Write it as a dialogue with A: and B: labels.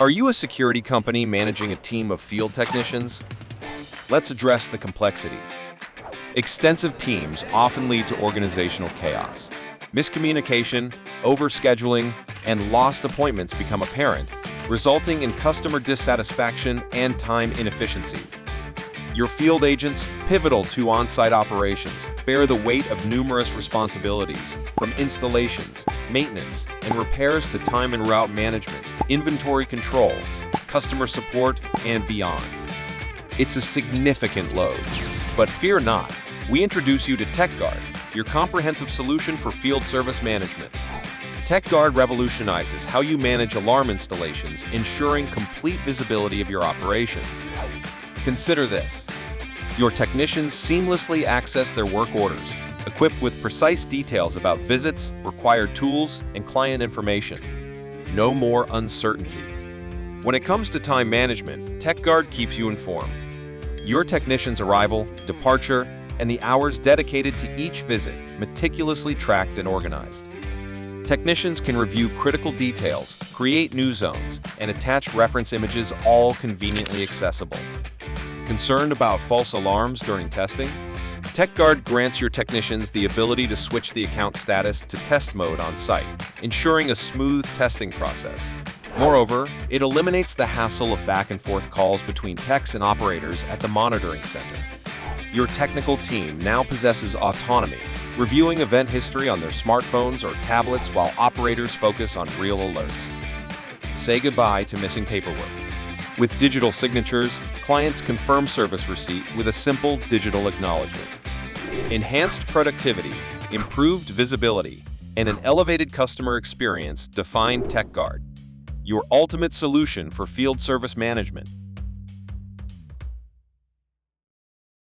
A: Are you a security company managing a team of field technicians? Let's address the complexities. Extensive teams often lead to organizational chaos. Miscommunication, overscheduling, and lost appointments become apparent, resulting in customer dissatisfaction and time inefficiencies. Your field agents, pivotal to on-site operations, bear the weight of numerous responsibilities, from installations, maintenance, and repairs to time and route management, inventory control, customer support, and beyond. It's a significant load. But fear not, we introduce you to TecGuard, your comprehensive solution for field service management. TecGuard revolutionizes how you manage alarm installations, ensuring complete visibility of your operations. Consider this. Your technicians seamlessly access their work orders, equipped with precise details about visits, required tools, and client information. No more uncertainty. When it comes to time management, TecGuard keeps you informed. Your technician's arrival, departure, and the hours dedicated to each visit, meticulously tracked and organized. Technicians can review critical details, create new zones, and attach reference images, all conveniently accessible. Concerned about false alarms during testing? TecGuard grants your technicians the ability to switch the account status to test mode on site, ensuring a smooth testing process. Moreover, it eliminates the hassle of back-and-forth calls between techs and operators at the monitoring center. Your technical team now possesses autonomy, reviewing event history on their smartphones or tablets while operators focus on real alerts. Say goodbye to missing paperwork. With digital signatures, clients confirm service receipt with a simple digital acknowledgement. Enhanced productivity, improved visibility, and an elevated customer experience define TecGuard, your ultimate solution for field service management.